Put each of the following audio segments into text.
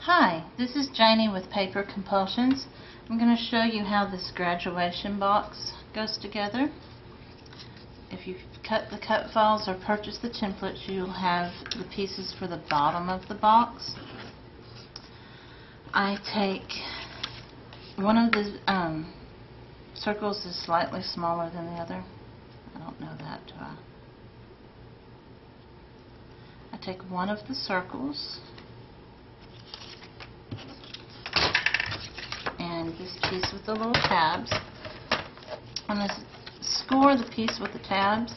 Hi, this is Janie with Paper Compulsions. I'm going to show you how this graduation box goes together. If you cut the cut files or purchase the templates, you'll have the pieces for the bottom of the box. I take one of the circles is slightly smaller than the other. I don't know that, do I? I take one of the circles and this piece with the little tabs. I'm going to score the piece with the tabs.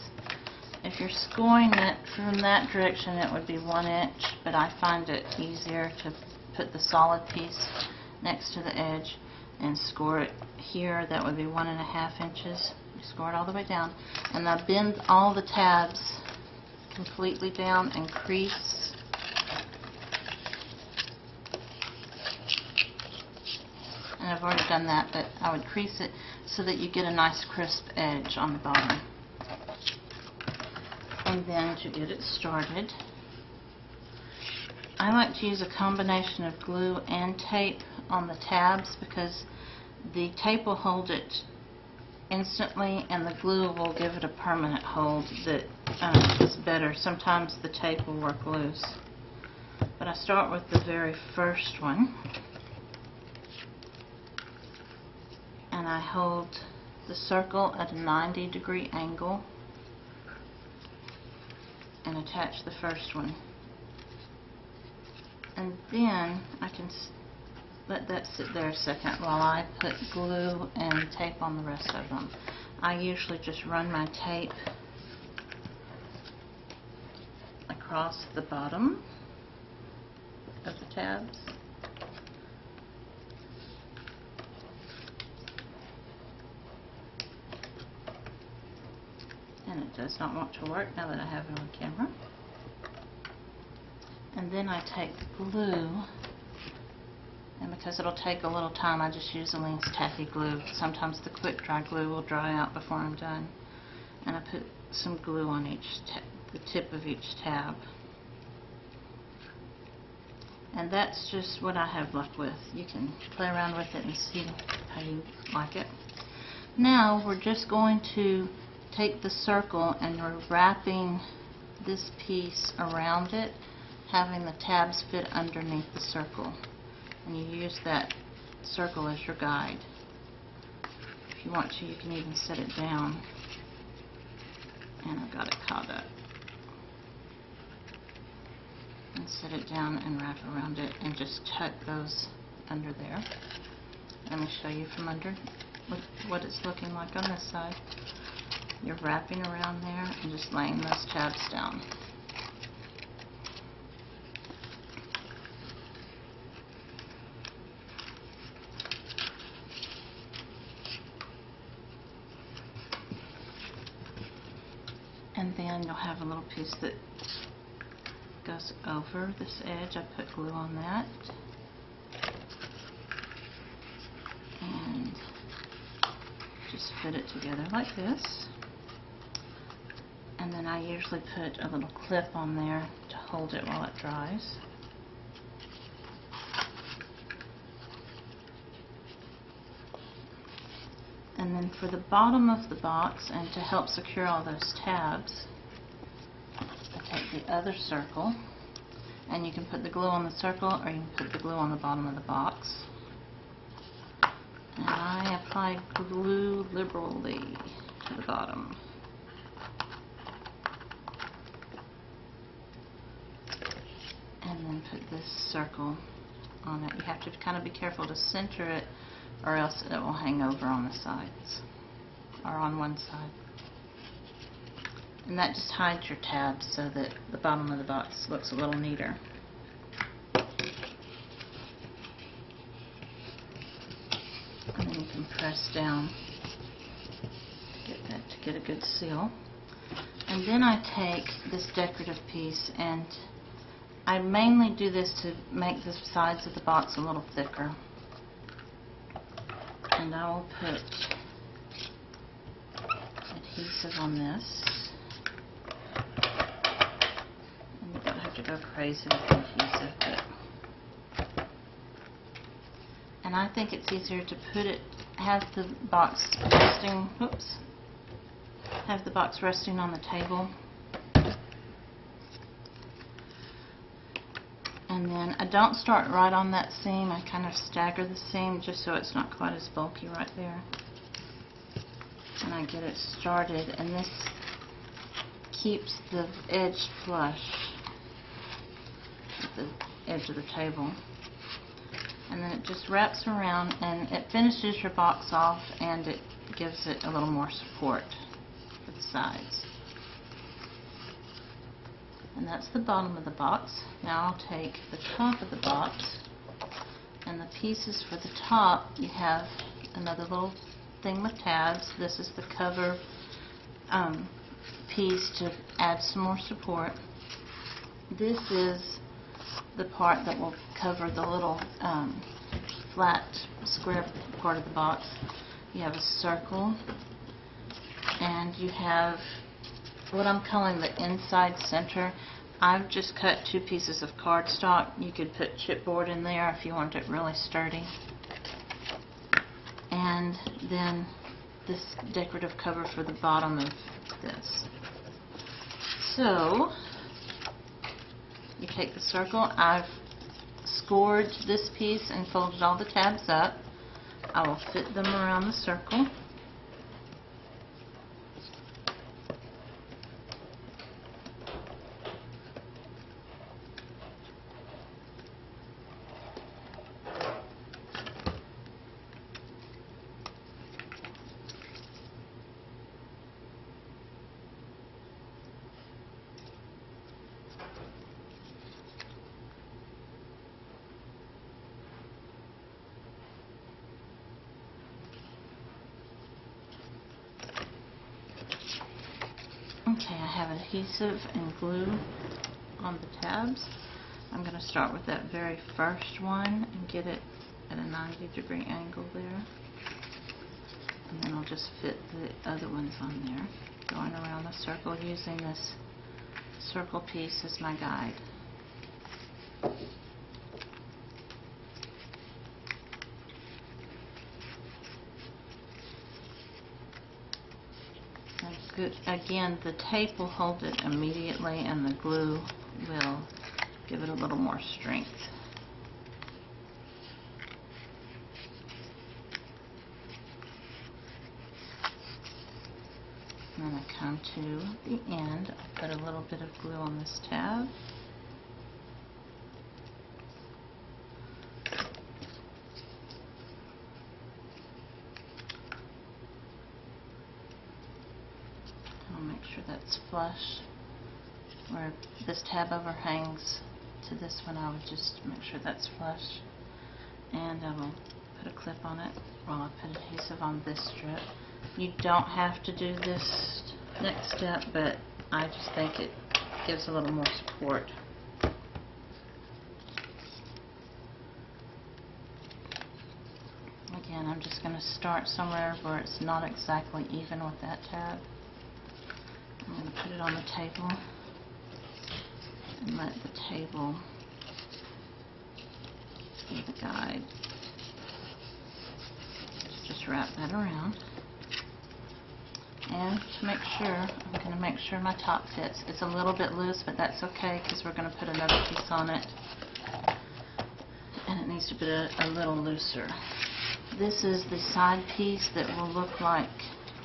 If you're scoring it from that direction, it would be 1 inch, but I find it easier to put the solid piece next to the edge and score it here. That would be 1.5 inches. You score it all the way down, and I bend all the tabs completely down and crease. And I've already done that, but I would crease it so that you get a nice crisp edge on the bottom. And then to get it started, I like to use a combination of glue and tape on the tabs because the tape will hold it instantly and the glue will give it a permanent hold that is better. Sometimes the tape will work loose. But I start with the very first one. And I hold the circle at a 90-degree angle and attach the first one. And then I can let that sit there a second while I put glue and tape on the rest of them. I usually just run my tape across the bottom of the tabs. And it does not want to work now that I have it on camera. And then I take glue, and because it'll take a little time, I just use Aleene's tacky glue. Sometimes the quick dry glue will dry out before I'm done. And I put some glue on the tip of each tab. And that's just what I have luck with. You can play around with it and see how you like it. Now we're just going to take the circle and we're wrapping this piece around it, having the tabs fit underneath the circle. And you use that circle as your guide. If you want to, you can even set it down. And I've got it caught up. And set it down and wrap around it and just tuck those under there. Let me show you from under what it's looking like on this side. You're wrapping around there and just laying those tabs down. And then you'll have a little piece that goes over this edge. I put glue on that. And just fit it together like this. And then I usually put a little clip on there to hold it while it dries. And then for the bottom of the box, and to help secure all those tabs, I take the other circle, and you can put the glue on the circle or you can put the glue on the bottom of the box. And I apply glue liberally to the bottom. And then put this circle on it. You have to kind of be careful to center it or else it will hang over on the sides or on one side. And that just hides your tabs so that the bottom of the box looks a little neater. And then you can press down to get a good seal. And then I take this decorative piece, and I mainly do this to make the sides of the box a little thicker. And I will put adhesive on this. And you don't have to go crazy with the adhesive, but And I think it's easier to have the box resting, have the box resting on the table. And then I don't start right on that seam, I kind of stagger the seam just so it's not quite as bulky right there. And I get it started, and this keeps the edge flush with the edge of the table. And then it just wraps around and it finishes your box off, and it gives it a little more support for the sides. And that's the bottom of the box. Now I'll take the top of the box, and the pieces for the top, you have another little thing with tabs. This is the cover piece to add some more support. This is the part that will cover the little flat square part of the box. You have a circle, and you have what I'm calling the inside center. I've just cut 2 pieces of cardstock. You could put chipboard in there if you want it really sturdy. And then this decorative cover for the bottom of this. So you take the circle. I've scored this piece and folded all the tabs up. I will fit them around the circle. Okay, I have adhesive and glue on the tabs. I'm going to start with that very first one and get it at a 90-degree angle there. And then I'll just fit the other ones on there, going around the circle using this circle piece as my guide. Good. Again, the tape will hold it immediately, and the glue will give it a little more strength. And then I come to the end. I put a little bit of glue on this tab. Make sure that's flush. Where this tab overhangs to this one, I would just make sure that's flush. And I will put a clip on it while I put adhesive on this strip. You don't have to do this next step, but I just think it gives a little more support. Again, I'm just going to start somewhere where it's not exactly even with that tab. I'm going to put it on the table and let the table be the guide. Just wrap that around. And to make sure, I'm going to make sure my top fits. It's a little bit loose, but that's okay because we're going to put another piece on it. And it needs to be a little looser. This is the side piece that will look like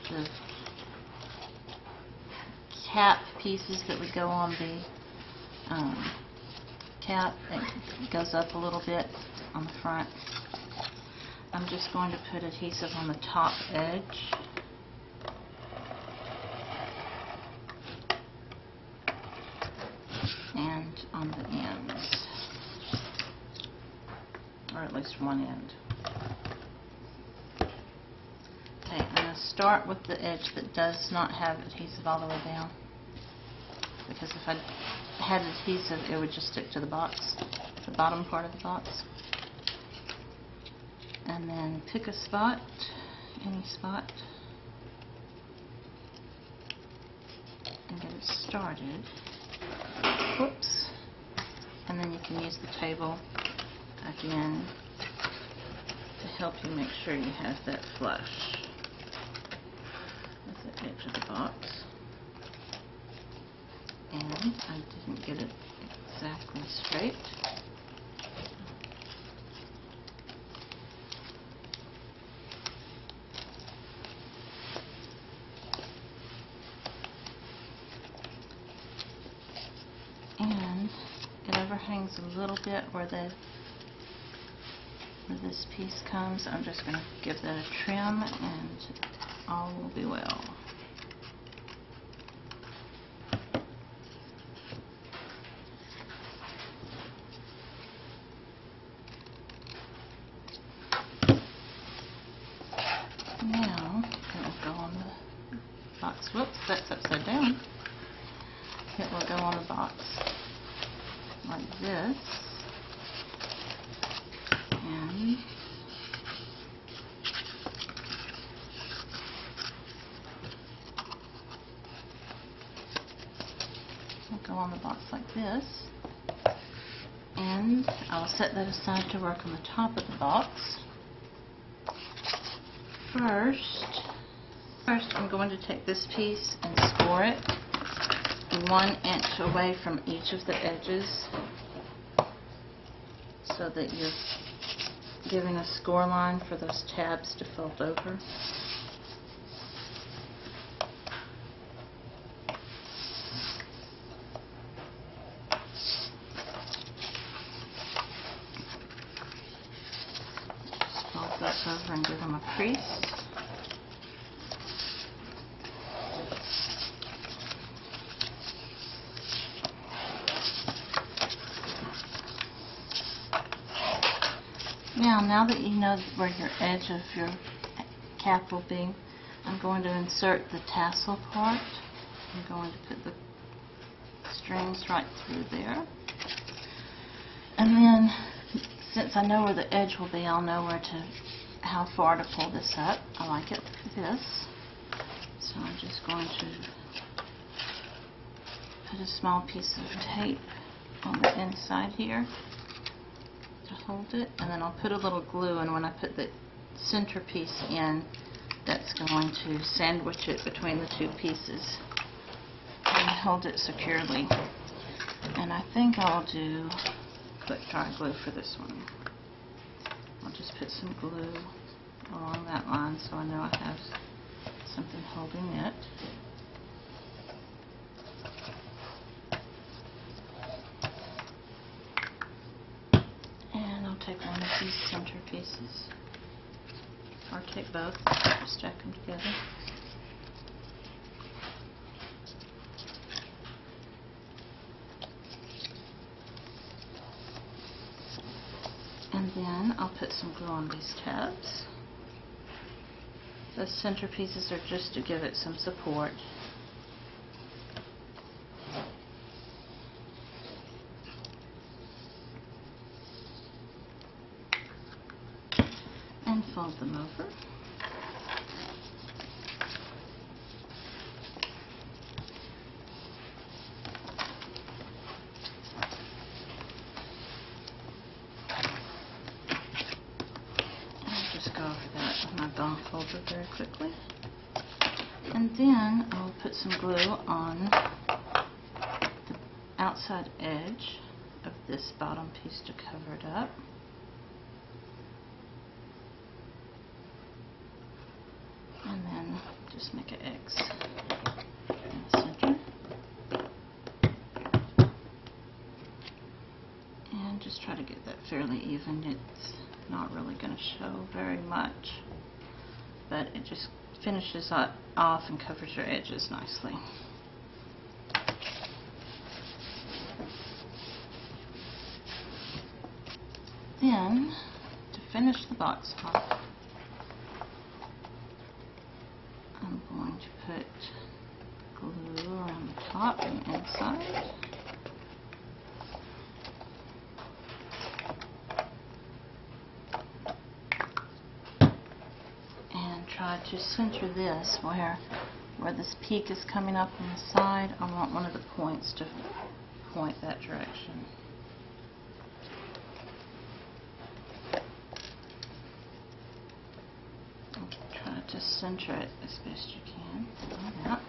the cap pieces that would go on the cap. It goes up a little bit on the front. I'm just going to put adhesive on the top edge. And on the ends. Or at least one end. Okay, I'm going to start with the edge that does not have adhesive all the way down. Because if I had adhesive, it would just stick to the box, the bottom part of the box. And then pick a spot, any spot, and get it started. Whoops. And then you can use the table again to help you make sure you have that flush with the edge of the box. And I didn't get it exactly straight. And it overhangs a little bit where this piece comes. I'm just going to give that a trim and all will be well. Now it will go on the box. Whoops, that's upside down. It will go on the box like this. And it'll go on the box like this. And I'll set that aside to work on the top of the box. First I'm going to take this piece and score it 1 inch away from each of the edges so that you're giving a score line for those tabs to fold over. Just fold those over and give them a crease. Now that you know where your edge of your cap will be, I'm going to insert the tassel part. I'm going to put the strings right through there. And then, since I know where the edge will be, I'll know how far to pull this up. I like it like this. So I'm just going to put a small piece of tape on the inside here to hold it, and then I'll put a little glue, and when I put the center piece in, that's going to sandwich it between the two pieces and hold it securely. And I think I'll do quick dry glue for this one. I'll just put some glue along that line so I know I have something holding it. Take one of these center pieces, or take both, just stack them together. And then I'll put some glue on these tabs. The center pieces are just to give it some support. And fold them over. I'll just go over that with my bone folder very quickly. And then I'll put some glue on the outside edge of this bottom piece to cover it up. And then just make an X in the center. And just try to get that fairly even. It's not really going to show very much, but it just finishes off and covers your edges nicely. Then, to finish the box off, I'm going to put glue around the top and inside. And try to center this where this peak is coming up on the side. I want one of the points to point that direction. Just center it as best you can, like that.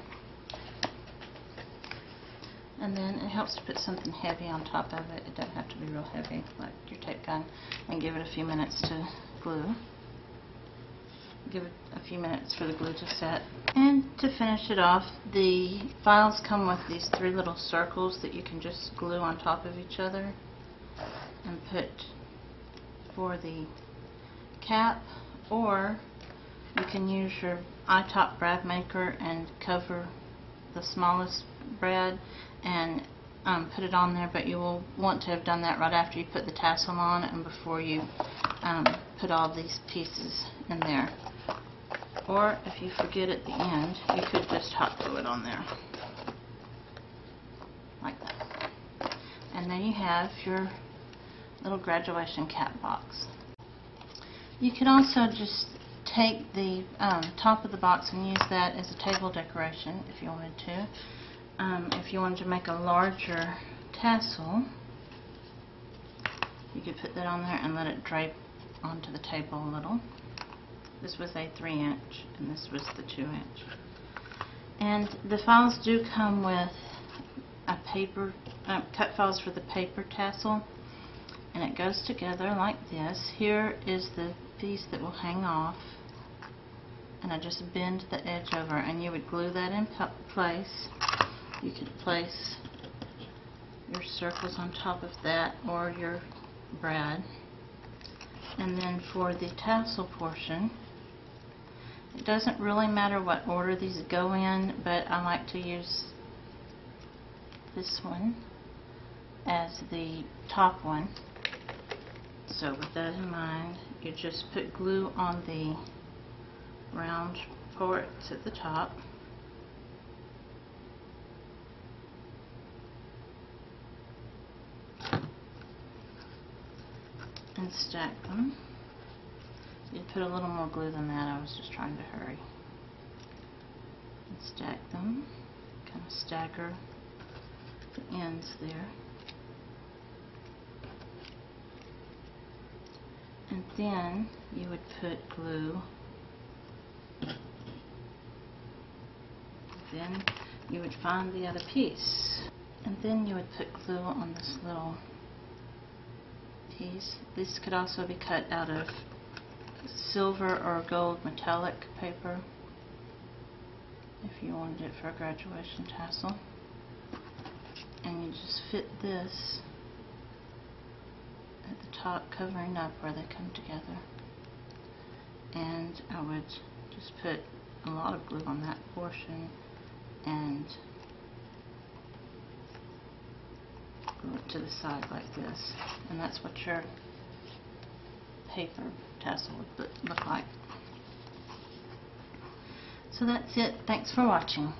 And then it helps to put something heavy on top of it. It doesn't have to be real heavy, like your tape gun, and give it a few minutes to glue. Give it a few minutes for the glue to set. And to finish it off, the files come with these 3 little circles that you can just glue on top of each other and put for the cap, or you can use your iTop brad maker and cover the smallest brad and put it on there, but you will want to have done that right after you put the tassel on and before you put all these pieces in there. Or if you forget at the end, you could just hot glue it on there, like that. And then you have your little graduation cap box. You could also just take the top of the box and use that as a table decoration if you wanted to. If you wanted to make a larger tassel, you could put that on there and let it drape onto the table a little. This was a 3-inch and this was the 2-inch. And the files do come with a paper, cut files for the paper tassel, and it goes together like this. Here is the piece that will hang off, and I just bend the edge over, and you would glue that in place. You could place your circles on top of that or your brad. And then for the tassel portion, it doesn't really matter what order these go in, but I like to use this one as the top one. So with that in mind, you just put glue on the round parts at the top. And stack them. You'd put a little more glue than that, I was just trying to hurry. And stack them, kind of stagger the ends there. And then you would put glue. Then you would find the other piece. And then you would put glue on this little piece. This could also be cut out of silver or gold metallic paper if you wanted it for a graduation tassel. And you just fit this at the top, covering up where they come together. And I would just put a lot of glue on that portion and glue it to the side like this. And that's what your paper tassel would look like. So that's it. Thanks for watching.